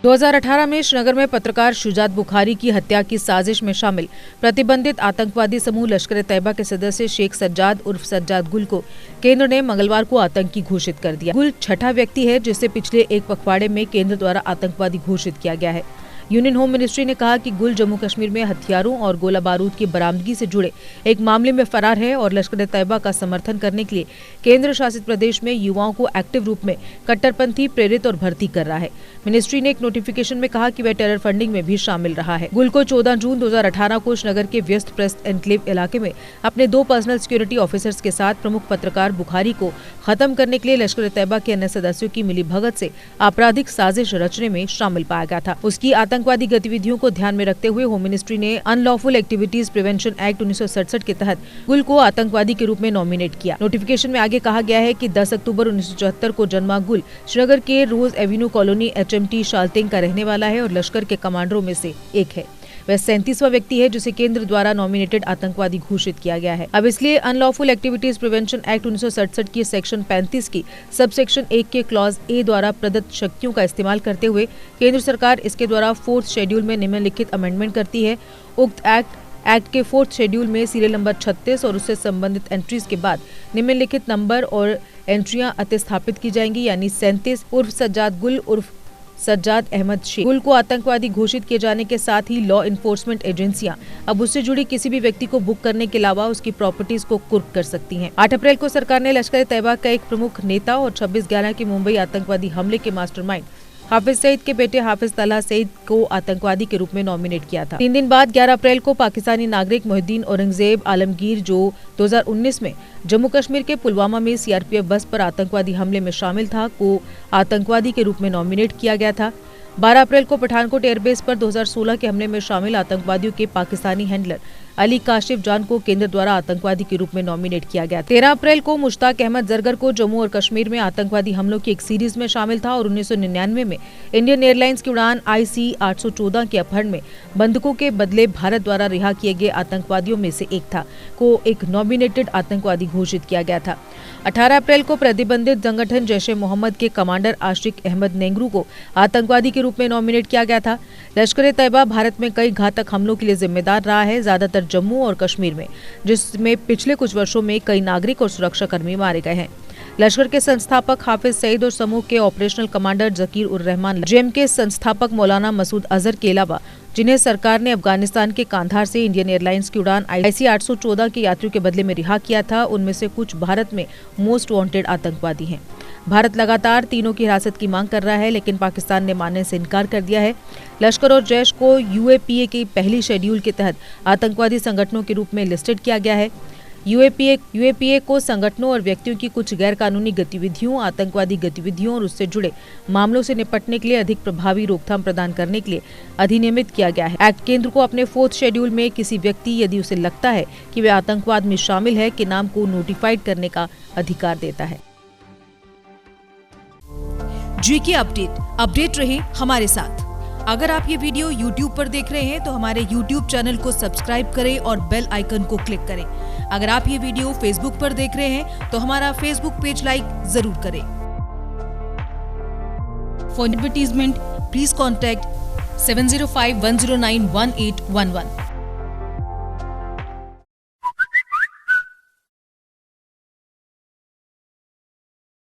2018 में श्रीनगर में पत्रकार शुजात बुखारी की हत्या की साजिश में शामिल प्रतिबंधित आतंकवादी समूह लश्कर-ए-तैयबा के सदस्य शेख सज्जाद उर्फ सज्जाद गुल को केंद्र ने मंगलवार को आतंकी घोषित कर दिया। गुल छठा व्यक्ति है जिसे पिछले एक पखवाड़े में केंद्र द्वारा आतंकवादी घोषित किया गया है। यूनियन होम मिनिस्ट्री ने कहा कि गुल जम्मू कश्मीर में हथियारों और गोला बारूद की बरामदगी से जुड़े एक मामले में फरार है और लश्कर-ए-तैयबा का समर्थन करने के लिए केंद्र शासित प्रदेश में युवाओं को एक्टिव रूप में कट्टरपंथी प्रेरित और भर्ती कर रहा है। मिनिस्ट्री ने एक नोटिफिकेशन में कहा कि वह टेरर फंडिंग में भी शामिल रहा है। गुल को 14 जून 2018 को श्रीनगर के व्यस्त प्रेस एनक्लेव इलाके में अपने 2 पर्सनल सिक्योरिटी ऑफिसर्स के साथ प्रमुख पत्रकार बुखारी को खत्म करने के लिए लश्कर-ए-तैयबा के अन्य सदस्यों की मिलीभगत से आपराधिक साजिश रचने में शामिल पाया गया था। उसकी आतंकवादी गतिविधियों को ध्यान में रखते हुए होम मिनिस्ट्री ने अनलॉफुल एक्टिविटीज प्रिवेंशन एक्ट 1967 के तहत गुल को आतंकवादी के रूप में नॉमिनेट किया। नोटिफिकेशन में आगे कहा गया है कि 10 अक्टूबर 1974 को जन्मा गुल श्रीनगर के रोज एवेन्यू कॉलोनी HMT शालतेंग का रहने वाला है और लश्कर के कमांडरों में से एक है। वह 37वां व्यक्ति है जिसे केंद्र द्वारा नॉमिनेटेड आतंकवादी घोषित किया गया है। अब इसलिए अनलॉफुल एक्टिविटीज प्रिवेंशन एक्ट 1967 की सेक्शन 35 की सबसेक्शन 1 के क्लॉज ए द्वारा प्रदत्त शक्तियों का इस्तेमाल करते हुए केंद्र सरकार इसके द्वारा 4th शेड्यूल में निम्नलिखित अमेंडमेंट करती है। उक्त एक्ट के 4th शेड्यूल में सीरियल नंबर 36 और उससे संबंधित एंट्रीज के बाद निम्नलिखित नंबर और एंट्रियां अतिस्थापित की जाएंगी, यानी 37 उर्फ सज्जाद गुल उर्फ सज्जाद अहमद शेख गुल को आतंकवादी घोषित किए जाने के साथ ही लॉ इन्फोर्समेंट एजेंसियां अब उससे जुड़ी किसी भी व्यक्ति को बुक करने के अलावा उसकी प्रॉपर्टीज को कुर्क कर सकती हैं। 8 अप्रैल को सरकार ने लश्कर-ए-तैयबा का एक प्रमुख नेता और 26/11 के मुंबई आतंकवादी हमले के मास्टरमाइंड हाफिज सईद के बेटे हाफिज तलहा सईद को आतंकवादी के रूप में नॉमिनेट किया था। 3 दिन बाद 11 अप्रैल को पाकिस्तानी नागरिक मोहिउद्दीन औरंगजेब आलमगीर, जो 2019 में जम्मू कश्मीर के पुलवामा में CRPF बस पर आतंकवादी हमले में शामिल था, को आतंकवादी के रूप में नॉमिनेट किया गया था। 12 अप्रैल को पठानकोट एयरबेस पर 2016 के हमले में शामिल आतंकवादियों के पाकिस्तानी हैंडलर अली काशिफ जान को केंद्र द्वारा आतंकवादी के रूप में नॉमिनेट किया गया। 13 अप्रैल को मुश्ताक अहमद जरगर को जम्मू और कश्मीर में आतंकवादी हमलों की एक सीरीज में शामिल था और 1999 में इंडियन एयरलाइंस की उड़ान IC 814 के अपहरण में बंधकों के बदले भारत द्वारा रिहा किए गए आतंकवादियों में से एक था, को एक नॉमिनेटेड आतंकवादी घोषित किया गया था। 18 अप्रैल को प्रतिबंधित संगठन जैश-ए-मोहम्मद के कमांडर आशिक अहमद नेंगरू को आतंकवादी के रूप में नॉमिनेट किया गया था। लश्कर-ए-तैयबा भारत में कई घातक हमलों के लिए जिम्मेदार रहा है, ज्यादातर जम्मू और कश्मीर में, जिसमें पिछले कुछ वर्षों में कई नागरिक और सुरक्षा कर्मी मारे गए हैं। लश्कर के संस्थापक हाफिज सईद और समूह के ऑपरेशनल कमांडर जकीर उर रहमान, JM के संस्थापक मौलाना मसूद अजहर के अलावा जिन्हें सरकार ने अफगानिस्तान के कांधार से इंडियन एयरलाइंस की उड़ान IC 814 के यात्रियों के बदले में रिहा किया था, उनमें से कुछ भारत में मोस्ट वांटेड आतंकवादी हैं। भारत लगातार तीनों की हिरासत की मांग कर रहा है, लेकिन पाकिस्तान ने मानने से इनकार कर दिया है। लश्कर और जैश को UAPA के पहली शेड्यूल के तहत आतंकवादी संगठनों के रूप में लिस्टेड किया गया है। UAPA को संगठनों और व्यक्तियों की कुछ गैर कानूनी गतिविधियों, आतंकवादी गतिविधियों और उससे जुड़े मामलों से निपटने के लिए अधिक प्रभावी रोकथाम प्रदान करने के लिए अधिनियमित किया गया है। एक्ट केंद्र को अपने 4th शेड्यूल में किसी व्यक्ति, यदि उसे लगता है कि वह आतंकवाद में शामिल है, के नाम को नोटिफाइड करने का अधिकार देता है। GK अपडेट रहे हमारे साथ। अगर आप ये वीडियो YouTube पर देख रहे हैं तो हमारे YouTube चैनल को सब्सक्राइब करें और बेल आइकन को क्लिक करें। अगर आप ये वीडियो Facebook पर देख रहे हैं तो हमारा Facebook पेज लाइक जरूर करें। For advertisement please contact 7051091811।